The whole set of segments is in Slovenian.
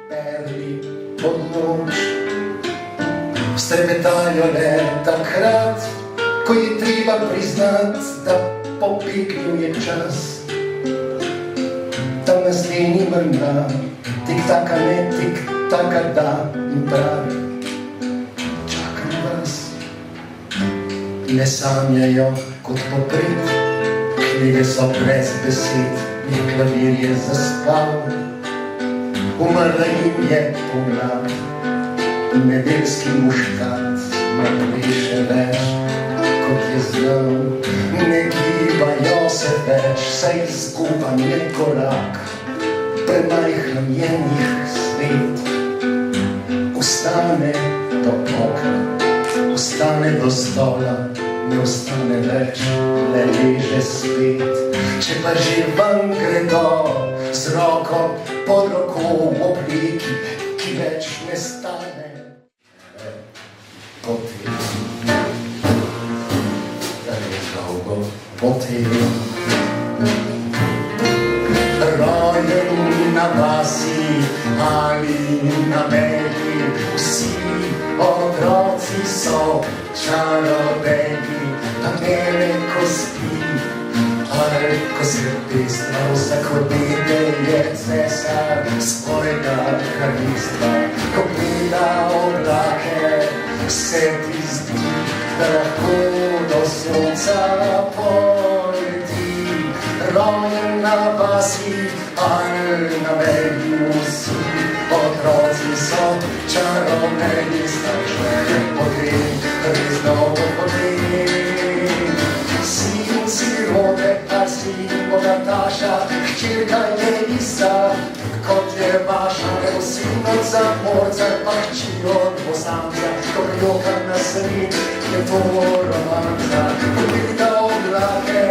perli pod noč. Strepetajo le takrat, ko je treba priznat, da popignil je čas. Tam na steni mrmra, tik-taka ne, tik-taka da in pravi: čakam vas. Ne sanjajo kot poprit, knjige so brez besed, in klavir je zaspal. Umrla jim je pomlad, nedeljski muškat mrtviše več, kot je znal. Ne gibajo se več, saj izguban je korak, premajhan je njih svet. Ustane do okna, ustane do stola, ne ostane več, le leže spet. Če pa že ven gredo, z roko pod roko v obliki, ki več ne stane. Potem, da je dolgo potem, rojen na vasi ali na meji, vsi otroci so čarobeni, pa mene ko spi, ali ko se pestra, vsako dete je cesar svojega kraljestva. Ko gleda oblake, se ti zdi, da lahko do sonca poleti. Rojen na vasi ali na meji, vsi otroci so čarobeni, strašne potem, res dolgo potem. Sin sirote, a sin bogataša, hčerka je ista, kot je vaša. Evo sin od zaporca, pa hči od bosanca, ko joka na sred, je to romanca. Ko gleda oblake,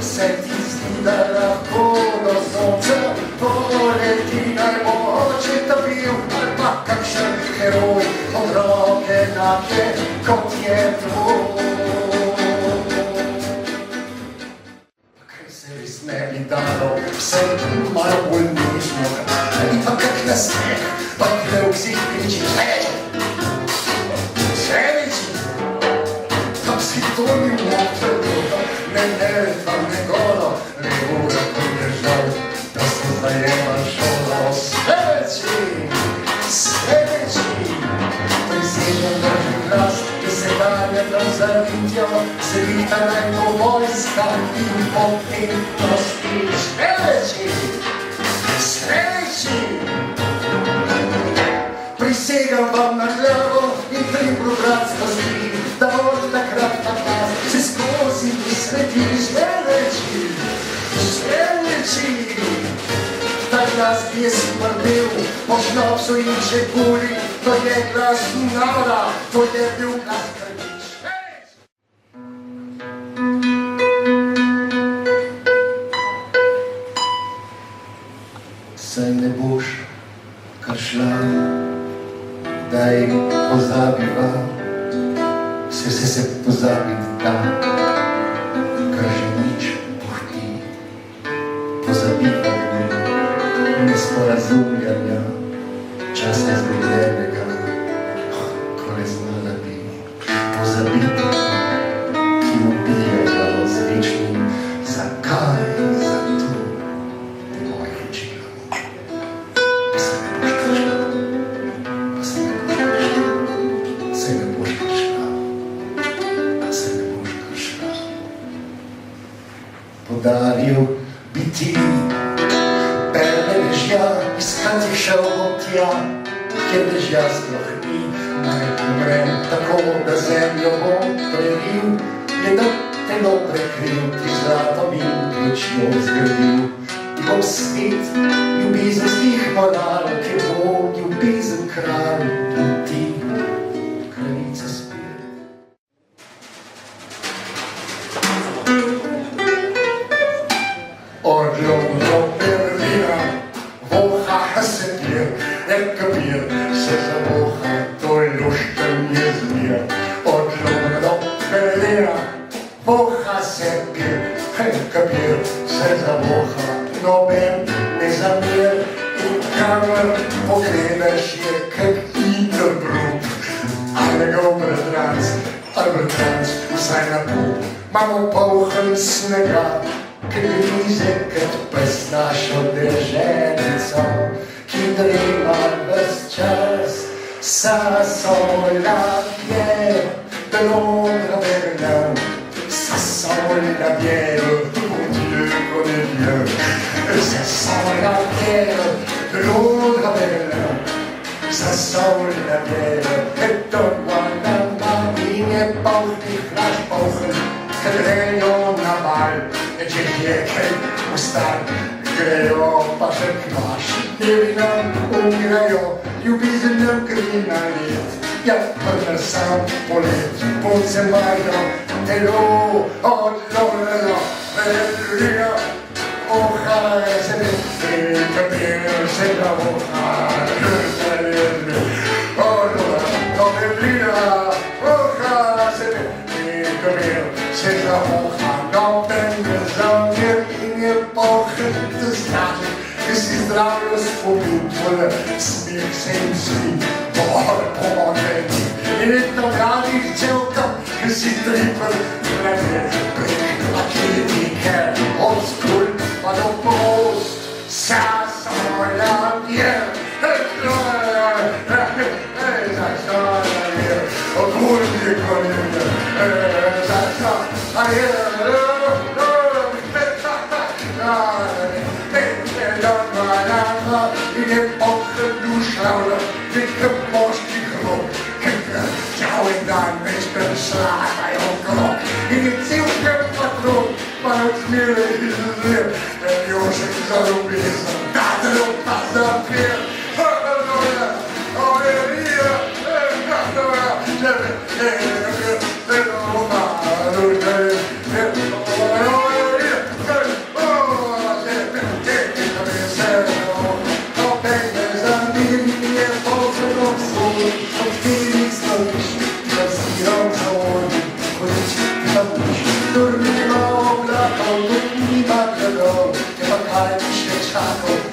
se ti zdi, da lahko do sonca poleti. Naj bo očeta bil, ali pa kakšen heroj, od roke enake, kot je tvoj. Ne bi dalo vse malo bolj nežno, ali pa kak nasmeh, pa gre v vseh kriči: sreči, pa si to ni motel, ne, pa ne golo, ne ura, ko je žal, da se zajema šolo. Sreči, sreči, prisežem držim glas, ki se dalje tam zavitjo, se vita naj bo vojska in potem prosti. Sreči, sreči, prisegam vam na glavo in triplu bratsko zdi, da od takrat na glas se skozi prisveti. Sreči, sreči, ta glas, ki je smrdel po šnopsu in čebuli, to je glas naroda, to je bil glas krvič. Saj ne boš kar šla, daj pozabiva, se pozabiti da, kar že nič puhti. Pozabiva gre, nesporazumljanja, časa izgubljenega, ko ne znala bi pozabiti, ki ubijajo z večnim zakaj, zato te mojih učila. Pa se ne boš kar šla, pa se ne boš kar šla, se ne boš kar šla, pa se ne boš kar šla. Podaril bi ti perle dežja, iskat jih šel bom tja, kjer dežja sploh ni. Naj umrem tako, da zemljo bom preril, je da telo prekril, ti zlatom in ključno zgradil. Ti bom svet ljubezenskih moral, kjer bo ljubezen kralj in ti kraljica spet. Odlom do Berlina, voha se pije, kapir se zavoha, to je luštenje zmir. Odlom do Berlina, voha se pije, kapir se zavoha, noben ne zamir. kamer pogledaš je kak interbrut. Ale dober trans, vsaj na pol. Imamo polhen snega, krize, kad pes našo deželico, ki drema ves čas, sa sola pje, dolora verna, sa sola pje, mon Dieu, qu'on est bien. Sa sola pje, dolora verna, sa sola pje, et donne-moi la main, nie bauch, nicht rasch bauchen, greją na bal, dziecięciej ustal, greją paszek masz, nie nam umgrają, ljubiznam krina lit, jak pewne sam polet, punce mają, telo, odlolelo, velria, ocha, sebe, kapir, seba, ocha, Zit er hoog dan ben je zo weer in je pogen te staan. Je ziet trouwens voor smeek zijn zin. Je weet nog gar niet zelden, je ziet dieper blijven. Akademiker, oldschool, maar op oost. Sassola, yeah. Dikke borstje grond, jou en daar meest een slaag bij elkaar. In het zielke patroon, maar het smeren is het weer. En Jos is daarop is, dat erop pas dat weer. Oh, hier, Dormiva oblaka, dormiva gledal, je pa kaj piše čakal.